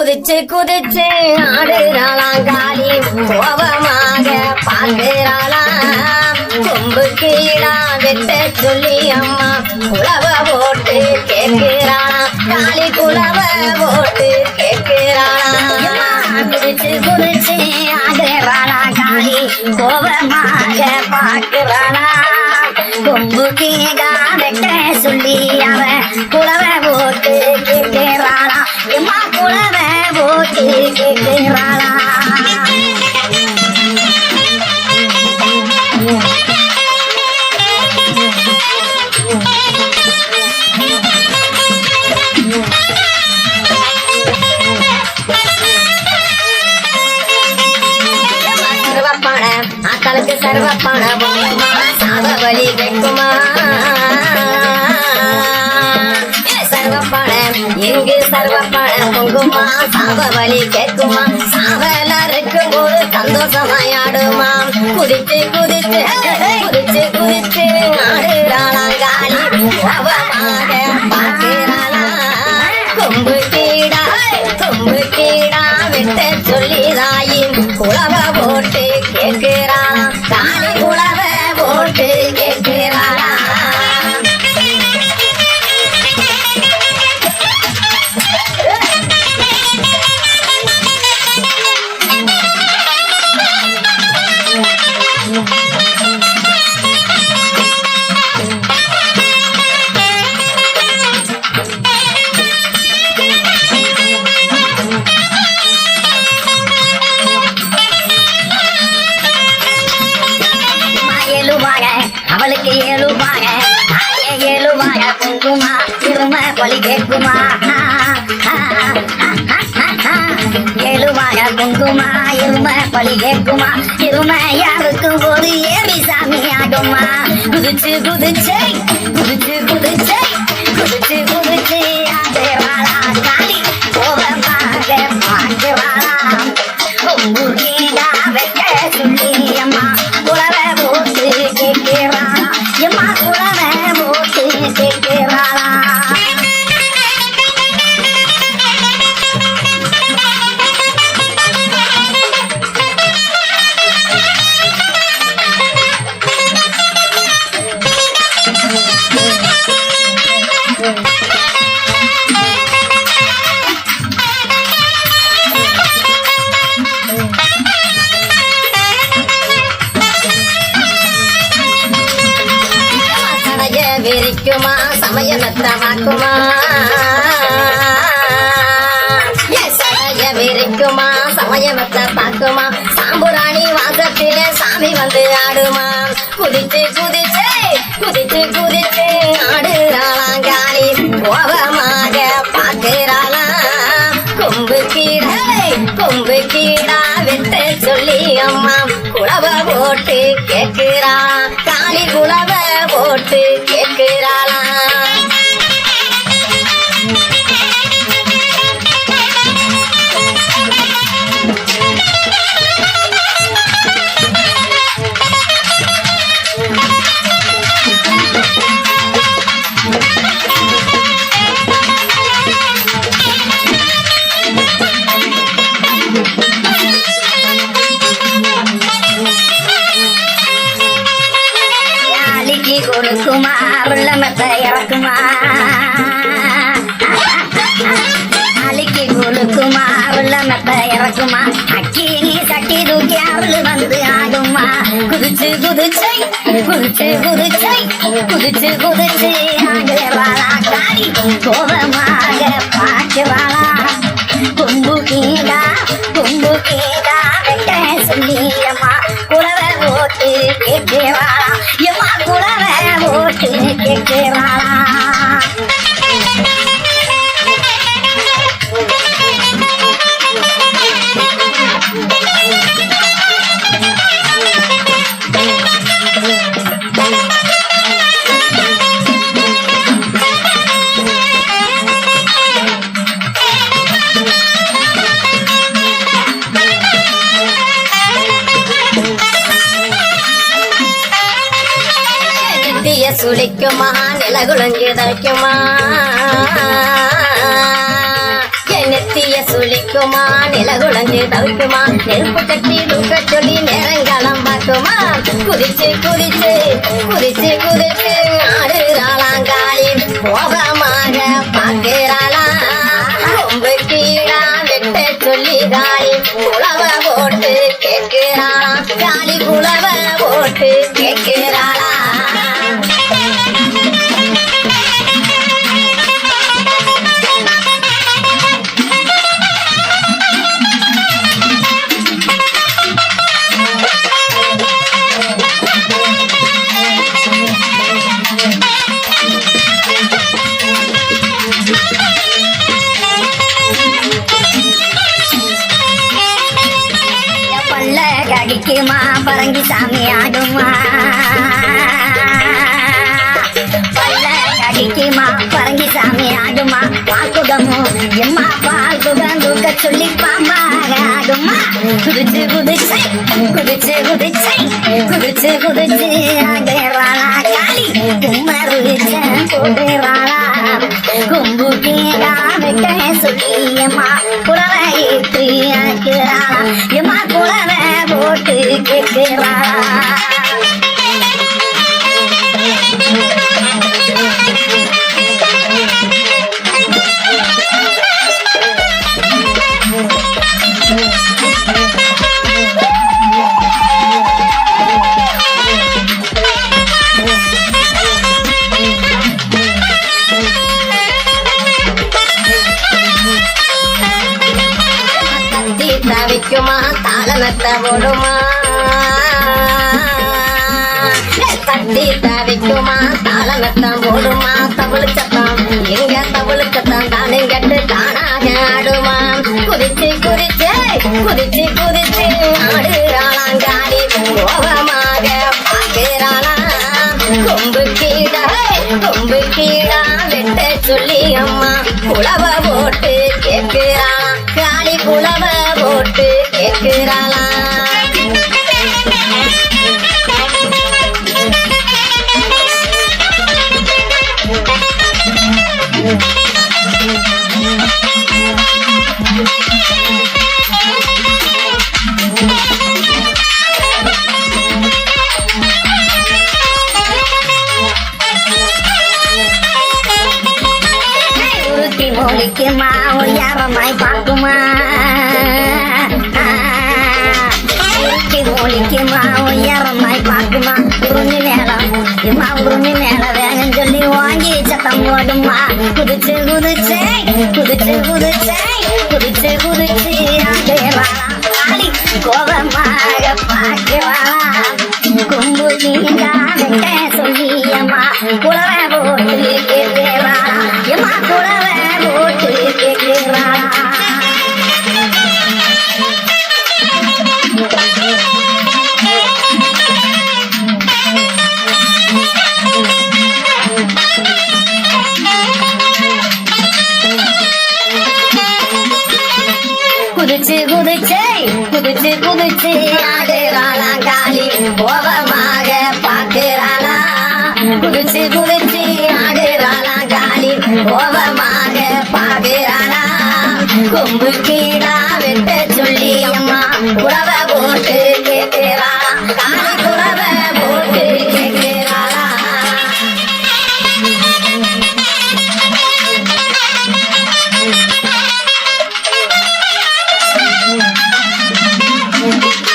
குதிச்சு குதிச்சு ஆடுறாளாங்காளி கோபமாக பார்க்கிறாளாம். கொம்பு கீழா வெட்ட சொல்லி அம்மா குளவ போட்டு கேட்கிறாளாம். காளி குளவ போட்டு கேட்கிறாளாம். குதிச்சு குதிச்சு ஆடுறாளாங்காளி கோபமாக பார்க்கிறாளா. கொம்பு கீழா வெட்ட சொல்லி அவ குளவ போட்டு கேட்கிறாளா. எம்மா குளவ போட்டு கேட்கிறாளா. ஆத்தாளுக்கு சர்வப்பான சாபவழி கேட்குமா. சர்வப்பான எங்கு சர்வப்பான பொங்குமா சாபவழி கேட்குமா. சாவலருக்கும் போது சந்தோஷமாயாடுமா. குதிச்சு குதிச்சு குதிச்சு குதிச்சு ஆடுறாளாங்காளி கோபமாக பார்க்கிறாளா. கொம்பு கீடா வெட்ட சொல்லிதாயின் குளவ போட்டு கேட்கிறாளா. காளி குளவ போட்டு கேட்கிறாளா. அவளுக்கு ஏழுவாக ஏழுவாக குங்குமா இரும பொலி கேட்குமா. ஏழுவாக குங்குமா இரும பொலி கேட்குமா. இருமையாருக்கும் போது ஏவி சாமி ஆகுமா. குதிச்சு குதிச்சு குதிச்சு குதிச்சு குதிச்சு குதிச்சு ஆடுறாளா காளி கோபமாக பார்க்கிறாளா. கொம்பு கீழா வெட்ட சொல்லி அம்மா குளவ போட்டு கேட்கிறாளா. எம்மா குளவ போட்டு கேட்கிறாளா. விரிக்குமா சமயமத்தமாக்குமா. சடைய விரிக்குமா சமயமத்த பாக்குமா. சாம்புராணி வாசத்தில சாமி வந்து ஆடுமா. குதிச்சு குதிச்சு குதிச்சு குதிச்சு ஆடுறாளாங்காளி கோபமாக பார்க்கிறாளா. கொம்பு கீழா வெட்ட சொல்லி அம்மா குளவ போட்டு கேட்கிறா. காளி குளவ போட்டு கேட்கிறாளா. கொடுக்குமா உள்ளமத்தை இறக்குமா. அழுக்கி கொடுக்குமா உள்ளமத்தை இறக்குமா. அக்கி நீ சட்டி தூக்கி அவளு வந்து ஆடுமா. குதிச்சு குதிச்சு குதிச்சு குதிச்சு குதிச்சு குதிச்சு ஆடுவாளா காளி கோபமாக பார்க்கிறாளா. கொம்பு கீழா வெட்ட சொல்லி அம்மா குளவ போட்டு கேட்கிறாளா. எம்மா குளவ போட்டு கேட்கிறாளா. சுளிக்குமா நிலகுலஞ்சு தைக்குமா. நெத்திய சுளி தவிக்குமா நிலகுலஞ்சு தவிக்குமா நெருப்பு கட்டி தூக்க சொல்லி நேரங்காலம் பார்க்குமா குதிச்சு குதிச்சு குதிச்சு குதிச்சு ஆடுறாளாங்காளி கோபமாக பார்க்கிறாளா ரொம்ப கீழா வெட்ட சொல்லி காளி குளவ போட்டு கேட்கிறாளா காளி குளவ போட்டு கேட்கிறாளா கடிக்குமா பரங்கி சாமி ஆடுமா பல்ல கடிக்குமா பரங்கி சாமி ஆடுமா பால்குடமும் எம்மா பால்குடம் தூக்க சொல்லி பாம்பாக ஆடுமா குதிச்சு குதிச்சு குதிச்சு குதிச்சு குதிச்சு குதிச்சு ஆடுறாளா காளி கும்மருச்ச போடுறாளா கும்பு கீழா வெட்ட சொல்லி எம்மா குளவை ஏற்றி ஆக்குறாளா எம்மா குளவை போட்டு கேட்கிறாளா தவிக்குமா தாளமத்த போடுமா தட்டி தவிக்குமா தாளமத்த போடுமா தவளு சத்தம் எங்க தவளு சத்தம் தானே கட்டு தானாக ஆடுமா குதிச்சு குதிச்சு குதிச்சு குதிச்சு ஆடுறாளாங்காடி கோபமாக பார்க்கிறாளா கொம்பு கீழா வெட்ட சொல்லி அம்மா குளவ போட்டு கேட்கிறாளா காளி குளவ போட்டு கேட்கிறாளா மொழிக்குமா ஒய்யாரமாய் பார்க்குமா மொழிக்குமா ஒய்யாரமாய் பார்க்குமா உருமி மேளம் இம்மா உருமி மேல வேணும் சொல்லி வாங்கி சத்தம் போடுமா குதிச்சு குதிச்சு குதிச்சு குதிச்சு குதிச்சு குதிச்சு ஆடுவாளா காளி கோபமாக பார்க்கிறாளா கும்பு நீங்க சொல்லி அம்மா குளவை போட்டு கேட்கிறாளா எம்மா குளவை போட்டு கேட்கிறாளா குதிச்சு குதிச்சு குதிச்சு குதிச்சு ஆடுறாளா காளி கோபமாக பார்க்கிறாளா குதிச்சு குதிச்சு ஆடுறாளா காளி கோபமாக பார்க்கிறாளா கொம்பு கீழா வெட்ட சொல்லி அம்மா குளவ போட்டு கேட்கிறாளா காளி குளவ போட்டு கேட்கிறாளா Thank you.